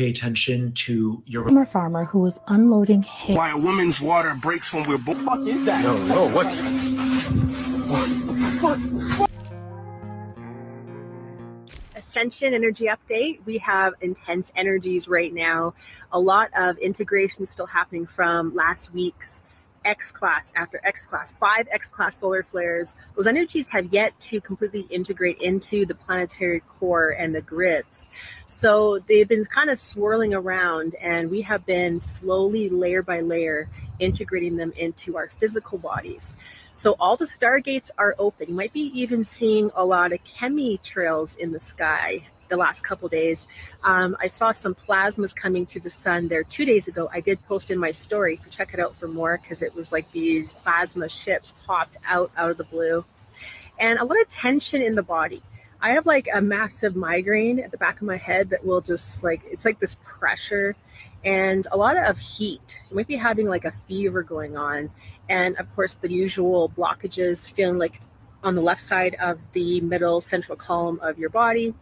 pay attention to your farmer who was unloading hay. Why a woman's water breaks when we're born. What the fuck is that? No, what's... Ascension energy update. We have intense energies right now. A lot of integration still happening from last week's X class after X class, 5 X class solar flares. Those energies have yet to completely integrate into the planetary core and the grids. So they've been kind of swirling around, and we have been slowly, layer by layer, integrating them into our physical bodies. So all the stargates are open. You might be even seeing a lot of chemtrails in the sky the last couple days. I saw some plasmas coming through the sun there 2 days ago. I did post in my story, so check it out for more, because it was like these plasma ships popped out of the blue. And a lot of tension in the body. I have like a massive migraine at the back of my head that will just like, it's like this pressure and a lot of heat. So you might be having like a fever going on. And of course, the usual blockages, feeling like on the left side of the middle central column of your body,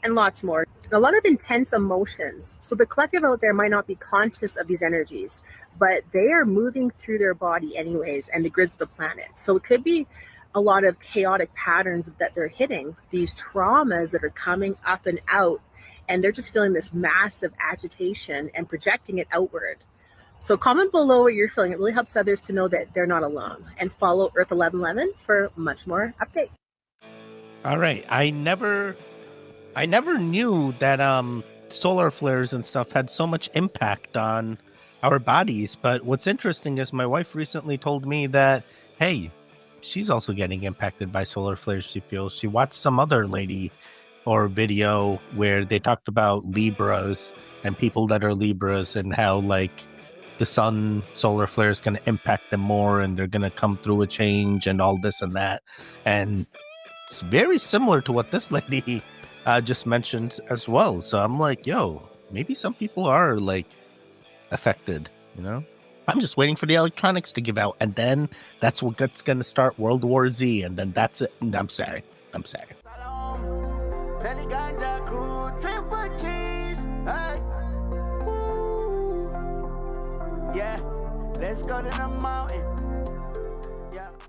and lots more. A lot of intense emotions. So the collective out there might not be conscious of these energies, but they are moving through their body anyways, and the grids of the planet. So it could be a lot of chaotic patterns that they're hitting, these traumas that are coming up and out, and they're just feeling this massive agitation and projecting it outward. So comment below what you're feeling. It really helps others to know that they're not alone. And follow Earth 1111 for much more updates. All right. I never knew that solar flares and stuff had so much impact on our bodies. But what's interesting is my wife recently told me that, hey, she's also getting impacted by solar flares. She feels she watched some other lady or video where they talked about Libras and people that are Libras and how like the sun solar flare is going to impact them more and they're going to come through a change and all this and that. And it's very similar to what this lady just mentioned as well. So I'm like, yo, maybe some people are like affected, you know? I'm just waiting for the electronics to give out, and then that's what's going to start World War Z, and then that's it. I'm sorry. Yeah, let's go to the mountain.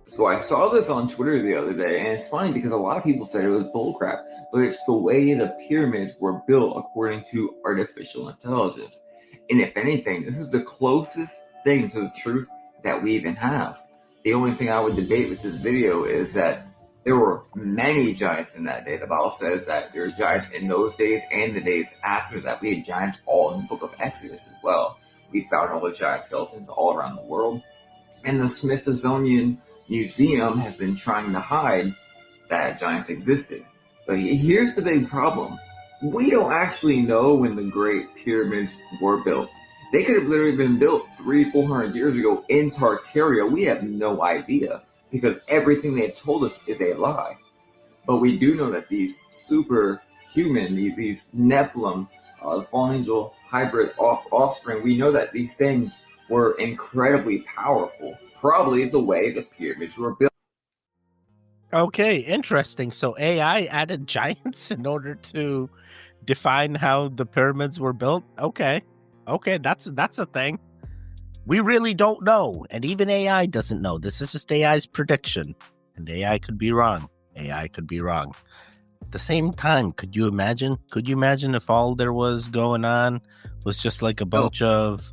So I saw this on Twitter the other day, and it's funny because a lot of people said it was bullcrap, but it's the way the pyramids were built according to artificial intelligence. And if anything, this is the closest thing to the truth that we even have. The only thing I would debate with this video is that there were many giants in that day. The Bible says that there were giants in those days and the days after that. We had giants all in the book of Exodus as well. We found all the giant skeletons all around the world. And the Smithsonian Museum has been trying to hide that giants existed. But here's the big problem. We don't actually know when the Great Pyramids were built. They could have literally been built 300-400 years ago in Tartaria. We have no idea because everything they have told us is a lie. But we do know that these superhuman, these Nephilim, the fallen angel hybrid offspring, we know that these things were incredibly powerful, probably the way the pyramids were built. Okay, interesting. So AI added giants in order to define how the pyramids were built? Okay, that's a thing. We really don't know, and even AI doesn't know. This is just AI's prediction, and AI could be wrong. At the same time, could you imagine if all there was going on was just like a bunch of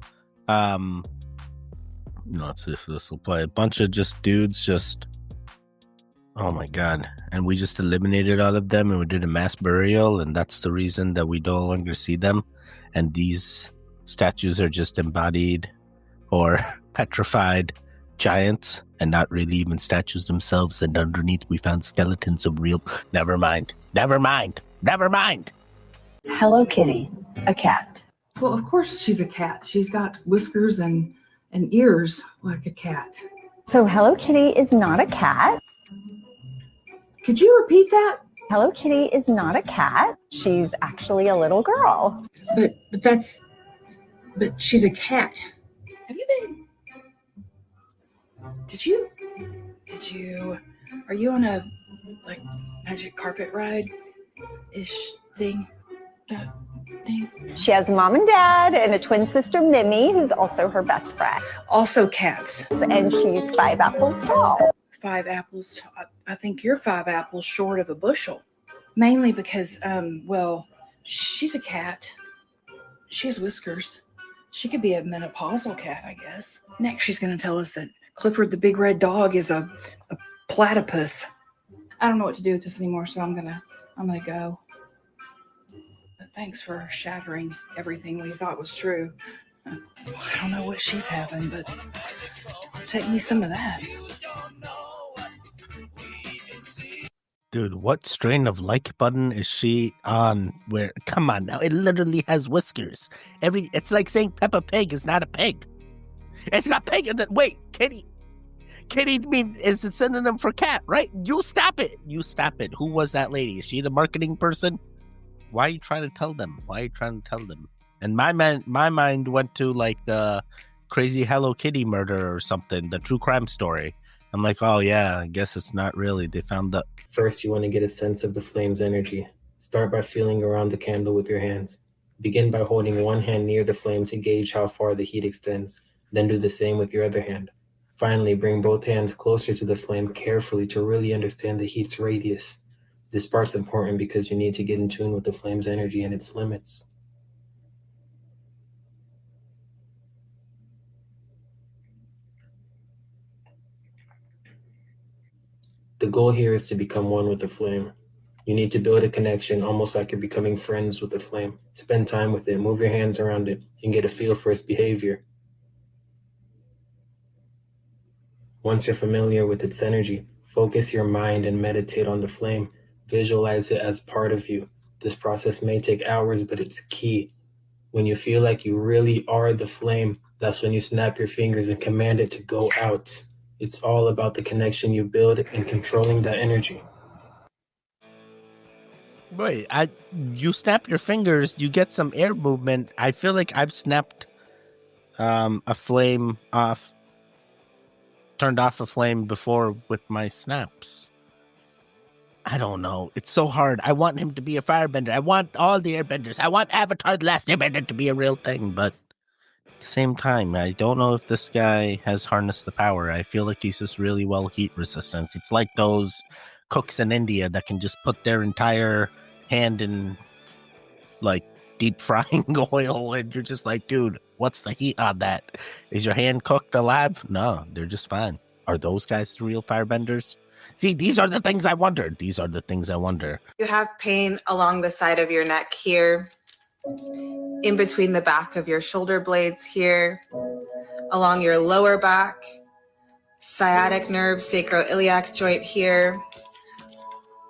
let's see if this will play, a bunch of just dudes just, oh my god, and we just eliminated all of them and we did a mass burial, and that's the reason that we no longer see them, and these statues are just embodied or petrified giants and not really even statues themselves, and underneath we found skeletons of real... Never mind. Hello Kitty, a cat. Well, of course she's a cat. She's got whiskers and ears like a cat. So Hello Kitty is not a cat. Could you repeat that? Hello Kitty is not a cat. She's actually a little girl. But she's a cat. Have you been... Are you on a, like, magic carpet ride-ish thing? She has a mom and dad and a twin sister, Mimi, who's also her best friend. Also cats. And she's 5 apples tall. 5 apples. I think you're 5 apples short of a bushel. Mainly because, well, she's a cat. She has whiskers. She could be a menopausal cat, I guess. Next, she's going to tell us that Clifford the big red dog is a platypus. I don't know what to do with this anymore, so I'm gonna go. But thanks for shattering everything we thought was true. I don't know what she's having, but take me some of that. Dude, what strain of like button is she on? Where? Come on now, it literally has whiskers. It's like saying Peppa Pig is not a pig. It's got pig in the wait, kitty. Kitty means is a synonym for cat, right? You stop it. You stop it. Who was that lady? Is she the marketing person? Why are you trying to tell them? And my mind went to like the crazy Hello Kitty murder or something, the true crime story. I'm like, oh yeah, I guess it's not really. They found the... First, you want to get a sense of the flame's energy. Start by feeling around the candle with your hands. Begin by holding one hand near the flame to gauge how far the heat extends. Then do the same with your other hand. Finally, bring both hands closer to the flame carefully to really understand the heat's radius. This part's important because you need to get in tune with the flame's energy and its limits. The goal here is to become one with the flame. You need to build a connection, almost like you're becoming friends with the flame. Spend time with it, move your hands around it, and get a feel for its behavior. Once you're familiar with its energy, focus your mind and meditate on the flame. Visualize it as part of you. This process may take hours, but it's key. When you feel like you really are the flame, that's when you snap your fingers and command it to go out. It's all about the connection you build and controlling that energy. Wait, you snap your fingers, you get some air movement. I feel like I've snapped a flame off, turned off a flame before with my snaps. I don't know. It's so hard. I want him to be a firebender. I want all the airbenders. I want Avatar The Last Airbender to be a real thing, but at the same time, I don't know if this guy has harnessed the power. I feel like he's just really well heat resistant. It's like those cooks in India that can just put their entire hand in like deep frying oil, and you're just like, dude, what's the heat on that? Is your hand cooked alive? No, they're just fine. Are those guys the real firebenders? See, these are the things I wonder. You have pain along the side of your neck here, in between the back of your shoulder blades here, along your lower back, sciatic nerve, sacroiliac joint here,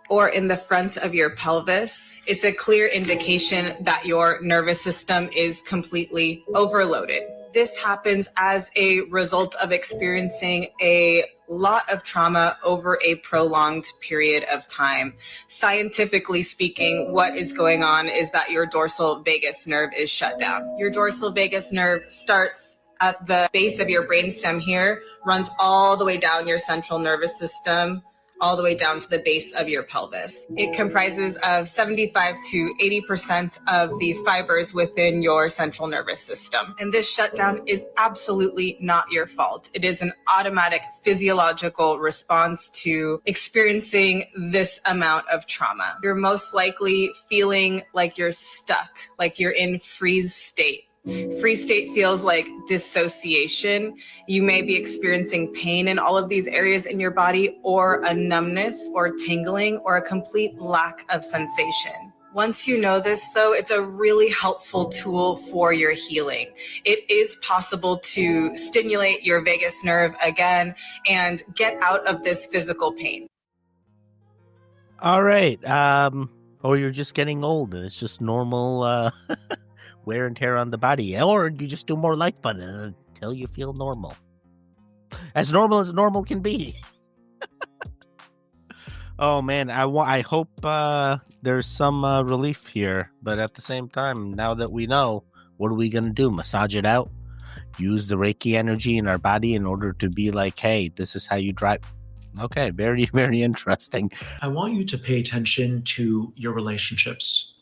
or in the front of your pelvis. It's a clear indication that your nervous system is completely overloaded. This happens as a result of experiencing a lot of trauma over a prolonged period of time. Scientifically speaking, what is going on is that your dorsal vagus nerve is shut down. Your dorsal vagus nerve starts at the base of your brainstem here, runs all the way down your central nervous system, all the way down to the base of your pelvis. It comprises of 75 to 80% of the fibers within your central nervous system. And this shutdown is absolutely not your fault. It is an automatic physiological response to experiencing this amount of trauma. You're most likely feeling like you're stuck, like you're in freeze state. Freeze state feels like dissociation. You may be experiencing pain in all of these areas in your body, or a numbness or tingling or a complete lack of sensation. Once you know this, though, it's a really helpful tool for your healing. It is possible to stimulate your vagus nerve again and get out of this physical pain. All right. Or you're just getting old and it's just normal wear and tear on the body, or you just do more like button until you feel normal. As normal can be. Oh man, I hope there's some relief here, but at the same time, now that we know, what are we gonna do? Massage it out? Use the Reiki energy in our body in order to be like, hey, this is how you drive. Okay, very, very interesting. I want you to pay attention to your relationships.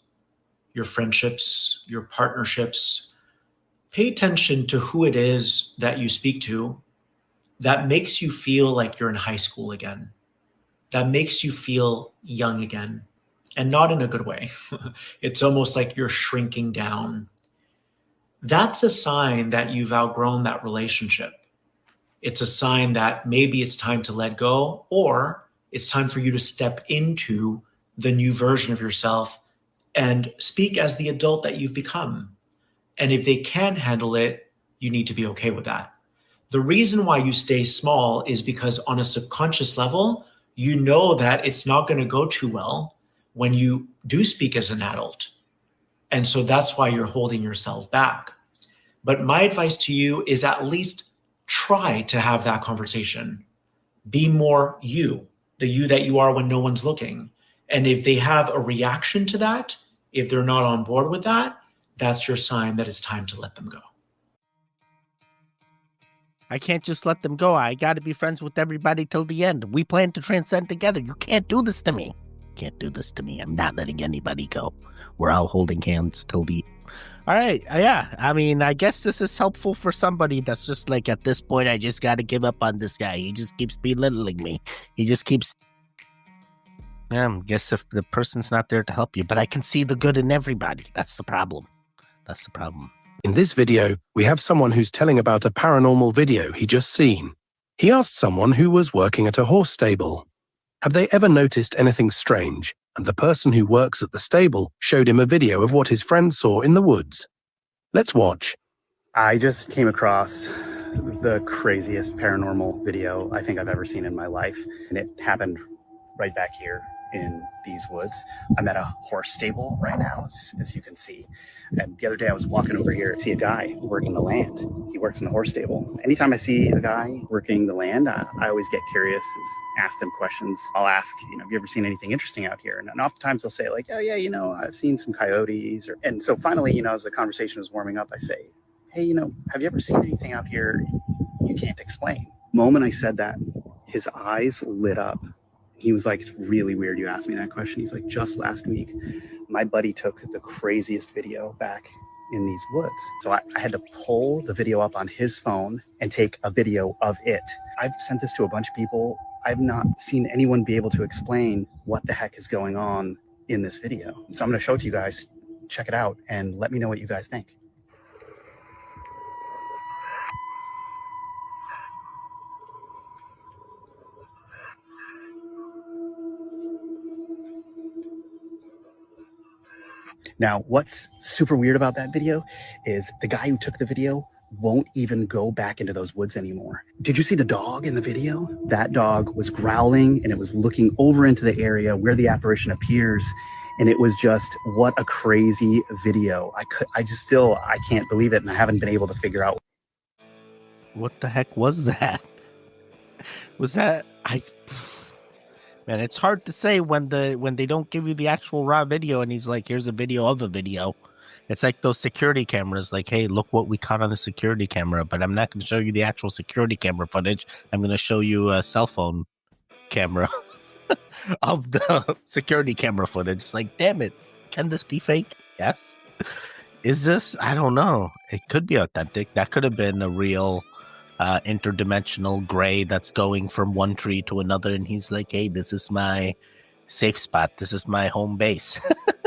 your friendships, your partnerships. Pay attention to who it is that you speak to that makes you feel like you're in high school again, that makes you feel young again, and not in a good way. It's almost like you're shrinking down. That's a sign that you've outgrown that relationship. It's a sign that maybe it's time to let go, or it's time for you to step into the new version of yourself and speak as the adult that you've become. And if they can't handle it, you need to be okay with that. The reason why you stay small is because on a subconscious level, you know that it's not going to go too well when you do speak as an adult. And so that's why you're holding yourself back. But my advice to you is at least try to have that conversation. Be more you, the you that you are when no one's looking. And if they have a reaction to that, if they're not on board with that, that's your sign that it's time to let them go. I can't just let them go. I got to be friends with everybody till the end. We plan to transcend together. You can't do this to me. Can't do this to me. I'm not letting anybody go. We're all holding hands till the... All right. Yeah. I mean, I guess this is helpful for somebody that's just like, at this point, I just got to give up on this guy. He just keeps belittling me. He just keeps... Yeah, I guess if the person's not there to help you, but I can see the good in everybody. That's the problem. That's the problem. In this video, we have someone who's telling about a paranormal video he just seen. He asked someone who was working at a horse stable, have they ever noticed anything strange? And the person who works at the stable showed him a video of what his friend saw in the woods. Let's watch. I just came across the craziest paranormal video I think I've ever seen in my life. And it happened right back here in these woods. I'm at a horse stable right now, as you can see. And the other day I was walking over here to see a guy working the land. He works in the horse stable. Anytime I see a guy working the land, I always get curious, ask them questions. I'll ask, have you ever seen anything interesting out here? And oftentimes they'll say like, oh yeah, I've seen some coyotes. And so finally, as the conversation was warming up, I say, hey, have you ever seen anything out here you can't explain? The moment I said that, his eyes lit up. He was like, it's really weird you asked me that question. He's like, just last week, my buddy took the craziest video back in these woods. So I had to pull the video up on his phone and take a video of it. I've sent this to a bunch of people. I've not seen anyone be able to explain what the heck is going on in this video. So I'm going to show it to you guys. Check it out and let me know what you guys think. Now, what's super weird about that video is the guy who took the video won't even go back into those woods anymore. Did you see the dog in the video? That dog was growling and it was looking over into the area where the apparition appears. And it was just, what a crazy video. I can't believe it. And I haven't been able to figure out. What the heck was that? Man, it's hard to say when they don't give you the actual raw video and he's like, here's a video of a video. It's like those security cameras, like, hey, look what we caught on a security camera, but I'm not going to show you the actual security camera footage. I'm going to show you a cell phone camera of the security camera footage. It's like, damn it, can this be fake? Yes. Is this? I don't know. It could be authentic. That could have been a real interdimensional gray that's going from one tree to another, and he's like, hey, this is my safe spot. This is my home base.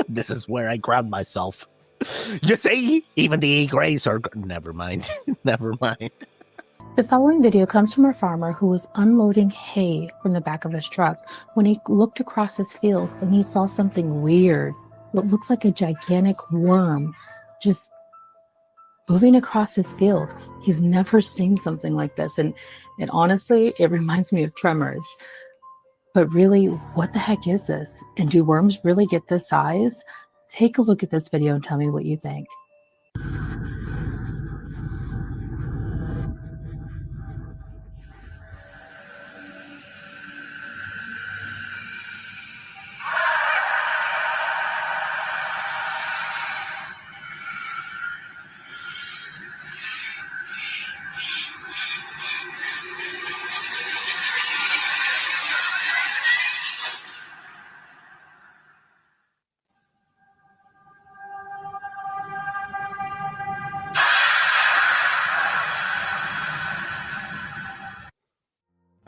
This is where I ground myself. You see, even the grays are... Never mind. Never mind. The following video comes from a farmer who was unloading hay from the back of his truck when he looked across his field and he saw something weird. What looks like a gigantic worm just moving across his field. He's never seen something like this. And honestly, it reminds me of Tremors. But really, what the heck is this? And do worms really get this size? Take a look at this video and tell me what you think.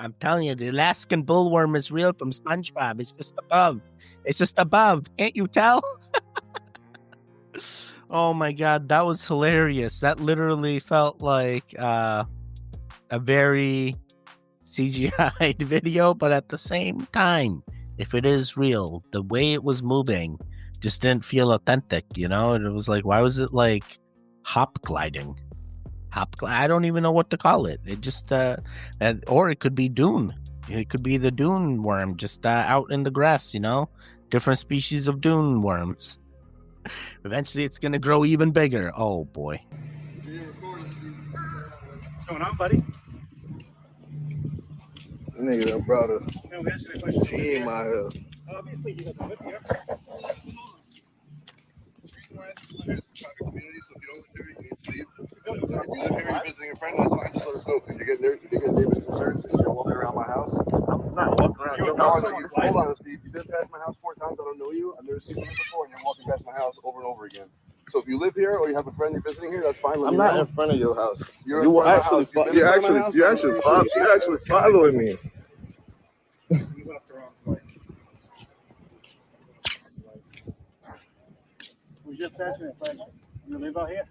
I'm telling you, the Alaskan bullworm is real from SpongeBob. It's just above. It's just above. Can't you tell? Oh my God, that was hilarious. That literally felt like a very CGI'd video, but at the same time, if it is real, the way it was moving just didn't feel authentic, you know? And it was like, why was it like hop gliding? I don't even know what to call it. It just, or it could be Dune. It could be the Dune worm just out in the grass, you know? Different species of Dune worms. Eventually, it's going to grow even bigger. Oh, boy. What's going on, buddy? Nigga, that brother. She ain't my hell. Obviously, he doesn't live here. If you live here, you're visiting a friend, that's fine. Just let us know because you get neighbors' concerns since you're walking around my house. I'm not walking around. Hold on, Steve. You've been past my house 4 times. I don't know you. I've never seen you before, and you're walking past my house over and over again. So if you live here or you have a friend you're visiting here, that's fine. I'm not in front of your house. You're actually following me. You went up the wrong way. We just asked me a question. You live out here?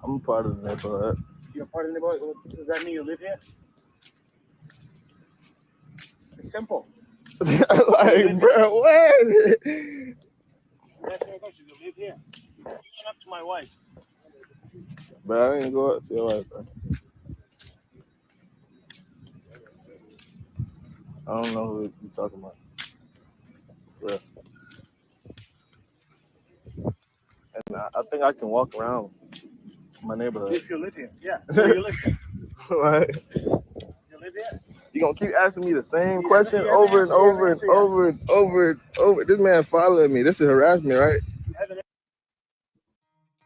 I'm part of the neighborhood. You're part of the neighborhood? Does that mean you live here? It's simple. Like, bro, what? Ask me a question. You live here? You went up to my wife. But I didn't go up to your wife, bro. I don't know who you're talking about. Bro. And I think I can walk around my neighborhood. If you live here. Yeah. So you live here. Like, You live here? you gonna keep asking me the same question over and over and over and over and over. This man following me. This is harassment, right?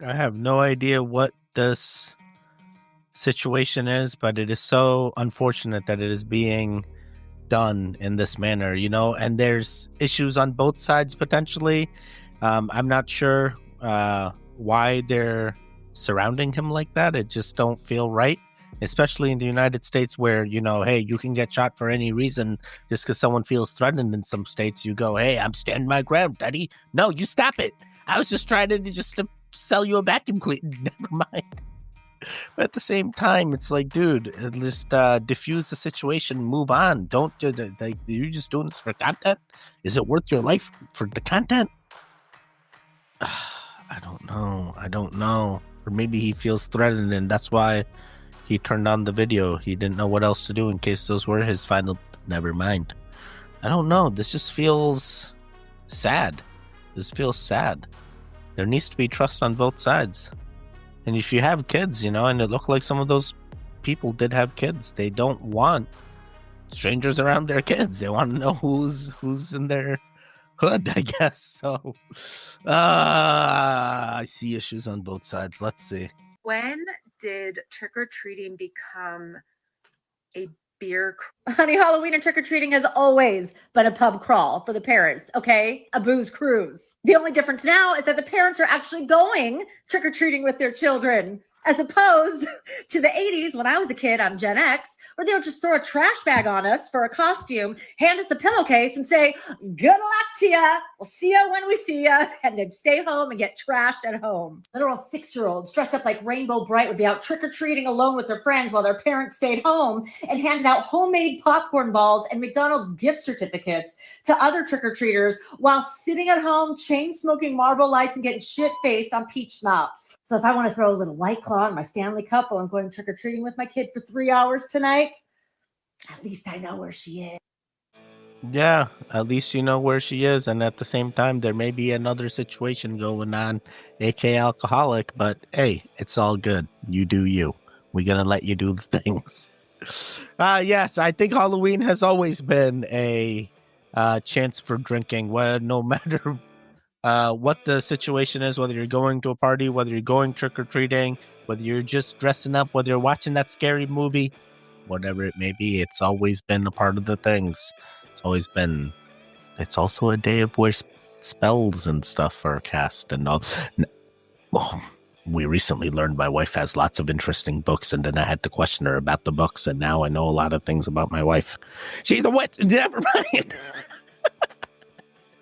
I have no idea what this situation is, but it is so unfortunate that it is being done in this manner, you know, and there's issues on both sides potentially. I'm not sure why they're surrounding him like that. It just don't feel right, especially in the United States where, you know, hey, you can get shot for any reason just because someone feels threatened. In some states you go, hey, I'm standing my ground, daddy. No, you stop it. I was just trying to sell you a vacuum cleaner. Never mind. But at the same time, it's like, dude, just diffuse the situation, move on. Don't do like you're just doing this for content. Is it worth your life for the content? I don't know. Or maybe he feels threatened, and that's why he turned on the video. He didn't know what else to do in case those were his final. Never mind. I don't know. This just feels sad. There needs to be trust on both sides. And if you have kids, you know, and it looked like some of those people did have kids, they don't want strangers around their kids. They want to know who's in their hood, I guess. So I see issues on both sides. Let's see. When did trick-or-treating become a beer? Honey, Halloween and trick-or-treating has always been a pub crawl for the parents, okay? A booze cruise. The only difference now is that the parents are actually going trick-or-treating with their children, as opposed to the 80s when I was a kid, I'm Gen X, where they would just throw a trash bag on us for a costume, hand us a pillowcase and say, good luck to ya. We'll see ya when we see ya. And then stay home and get trashed at home. Literal 6-year-olds dressed up like Rainbow Bright would be out trick-or-treating alone with their friends while their parents stayed home and handed out homemade popcorn balls and McDonald's gift certificates to other trick-or-treaters while sitting at home, chain-smoking Marlboro Lights and getting shit-faced on peach schnapps. So if I want to throw a little White Claw in my Stanley Cup while I'm going trick-or-treating with my kid for 3 hours tonight, at least I know where she is. Yeah, at least you know where she is. And at the same time, there may be another situation going on, aka alcoholic, but hey, it's all good. You do you. We're going to let you do the things. Yes, I think Halloween has always been a chance for drinking, where no matter what the situation is, whether you're going to a party, whether you're going trick-or-treating, whether you're just dressing up, whether you're watching that scary movie, whatever it may be, it's always been a part of the things. It's also a day of where spells and stuff are cast and all. Oh, we recently learned my wife has lots of interesting books, and then I had to question her about the books, and now I know a lot of things about my wife. She's a what? Never mind.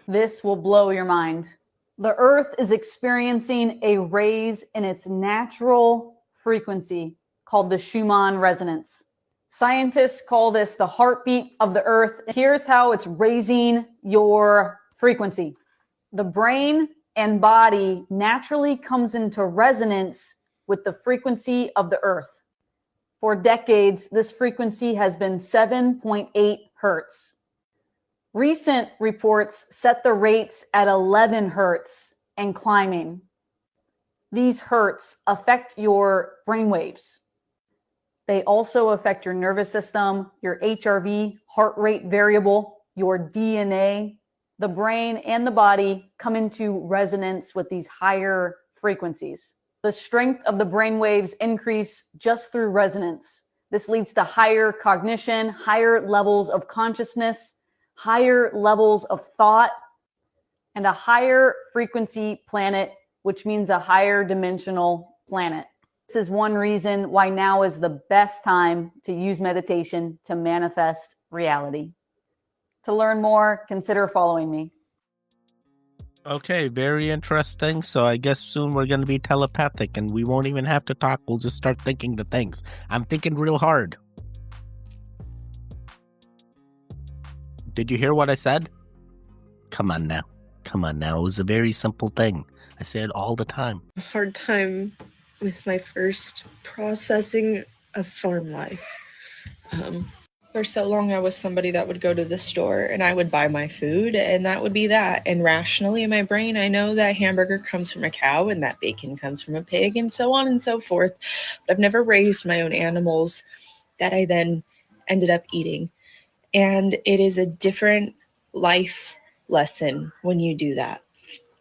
This will blow your mind. The Earth is experiencing a raise in its natural frequency called the Schumann resonance. Scientists call this the heartbeat of the Earth. Here's how it's raising your frequency. The brain and body naturally comes into resonance with the frequency of the Earth. For decades, this frequency has been 7.8 hertz. Recent reports set the rates at 11 hertz and climbing. These hertz affect your brain waves. They also affect your nervous system, your HRV, heart rate variable, your DNA. The brain and the body come into resonance with these higher frequencies. The strength of the brain waves increase just through resonance. This leads to higher cognition, higher levels of consciousness, higher levels of thought, and a higher frequency planet, which means a higher dimensional planet. This is one reason why now is the best time to use meditation to manifest reality. To learn more, consider following me. Okay, very interesting. So I guess soon we're going to be telepathic and we won't even have to talk. We'll just start thinking the things. I'm thinking real hard. Did you hear what I said? Come on now. Come on now. It was a very simple thing. I say it all the time. Hard time with my first processing of farm life. For so long, I was somebody that would go to the store and I would buy my food and that would be that. And rationally in my brain, I know that hamburger comes from a cow and that bacon comes from a pig and so on and so forth. But I've never raised my own animals that I then ended up eating. And it is a different life lesson when you do that.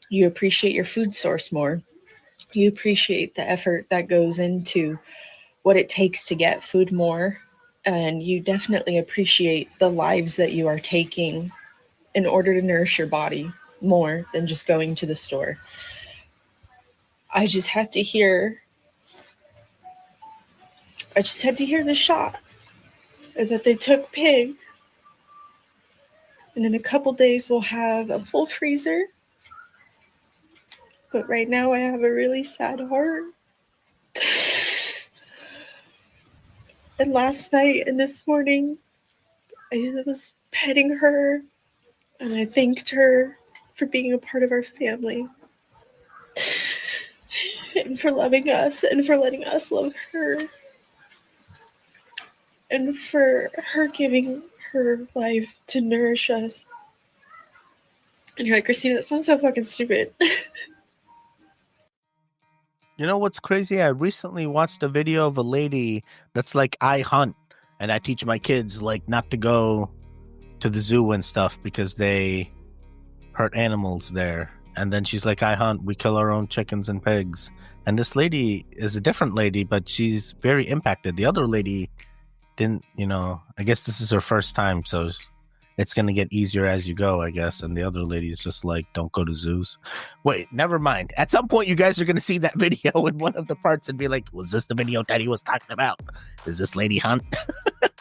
You appreciate your food source more. You appreciate the effort that goes into what it takes to get food more. And you definitely appreciate the lives that you are taking in order to nourish your body more than just going to the store. I just had to hear the shot that they took pig. And in a couple days, we'll have a full freezer. But right now, I have a really sad heart. And last night and this morning, I was petting her. And I thanked her for being a part of our family. And for loving us and for letting us love her. And for her giving her life to nourish us. And you're like, Christina, that sounds so fucking stupid. You know what's crazy? I recently watched a video of a lady that's like, I hunt. And I teach my kids like not to go to the zoo and stuff because they hurt animals there. And then she's like, I hunt. We kill our own chickens and pigs. And this lady is a different lady, but she's very impacted. The other lady didn't, I guess this is her first time. So it's going to get easier as you go, I guess. And the other lady's just like, don't go to zoos. Wait, never mind. At some point, you guys are going to see that video in one of the parts and be like, was this the video Teddy was talking about? Is this lady hunt? What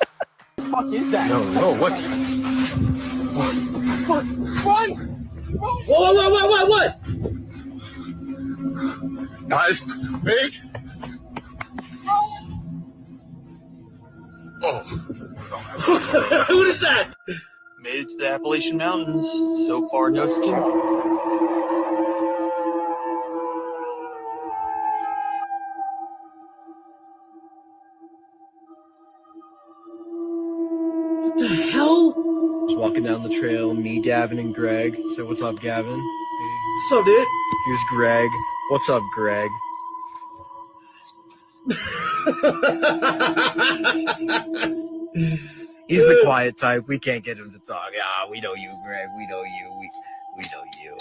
the fuck is that? No, what's... Run! What? Guys, wait! Oh. What is that? Made it to the Appalachian Mountains. So far, no skin. What the hell? Just walking down the trail, me, Gavin, and Greg. Say what's up, Gavin. What's up, dude? Here's Greg. What's up, Greg? He's the quiet type. We can't get him to talk. Ah, we know you, Greg. We know you. We know you.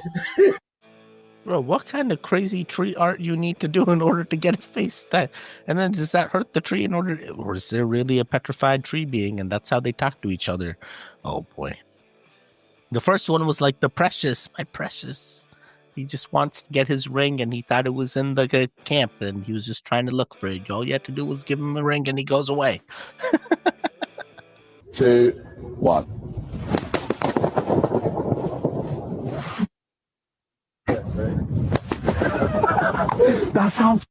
Bro, what kind of crazy tree art you need to do in order to get a face that? And then does that hurt the tree or is there really a petrified tree being and that's how they talk to each other? Oh boy. The first one was like the precious, my precious. He just wants to get his ring, and he thought it was in the camp, and he was just trying to look for it. All you had to do was give him a ring, and he goes away. 2, 1. That sounds.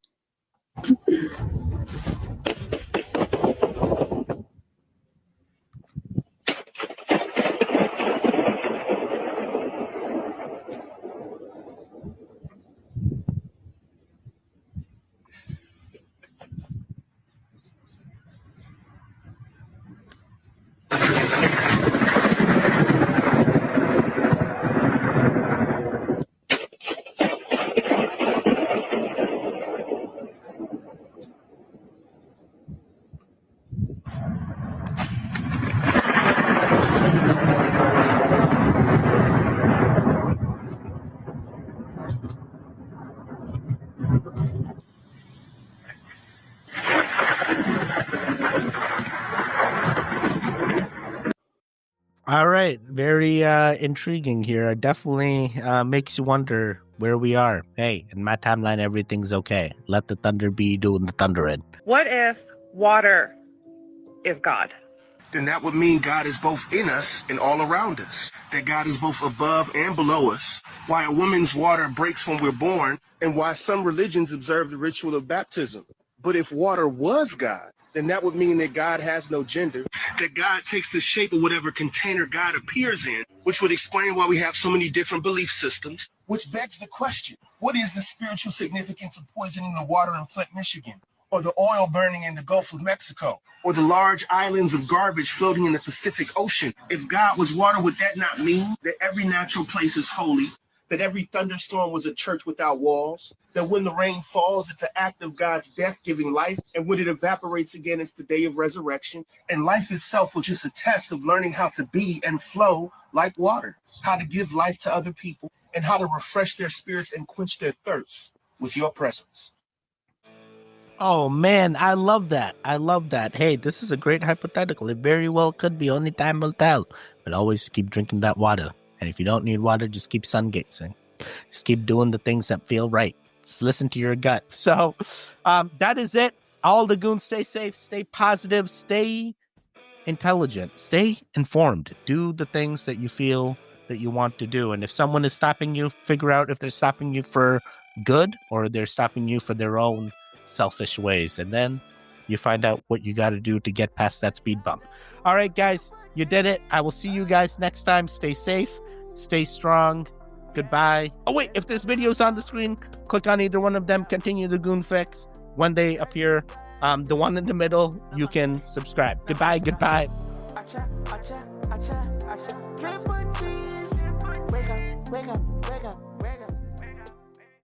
All right, very intriguing here. It definitely makes you wonder where we are. Hey, in my timeline, everything's okay. Let the thunder be doing the thundering. What if water is God? Then that would mean God is both in us and all around us. That God is both above and below us. Why a woman's water breaks when we're born, and why some religions observe the ritual of baptism. But if water was God, then that would mean that God has no gender, that God takes the shape of whatever container God appears in, which would explain why we have so many different belief systems, which begs the question, what is the spiritual significance of poisoning the water in Flint, Michigan, or the oil burning in the Gulf of Mexico, or the large islands of garbage floating in the Pacific Ocean? If God was water, would that not mean that every natural place is holy, that every thunderstorm was a church without walls, that when the rain falls, it's an act of God's death giving life, and when it evaporates again, it's the day of resurrection, and life itself was just a test of learning how to be and flow like water, how to give life to other people, and how to refresh their spirits and quench their thirst with your presence. Oh, man, I love that. I love that. Hey, this is a great hypothetical. It very well could be. Only time will tell. But always keep drinking that water. And if you don't need water, just keep sun gazing. Just keep doing the things that feel right. Just listen to your gut. So that is it. All the goons, stay safe, stay positive, stay intelligent, stay informed. Do the things that you feel that you want to do. And if someone is stopping you, figure out if they're stopping you for good or they're stopping you for their own selfish ways. And then you find out what you got to do to get past that speed bump. All right, guys, you did it. I will see you guys next time. Stay safe. Stay strong. Goodbye. Oh, wait, if there's videos on the screen, click on either one of them. Continue the Goon Fix. When they appear, the one in the middle, you can subscribe. Goodbye. Goodbye. Wake up.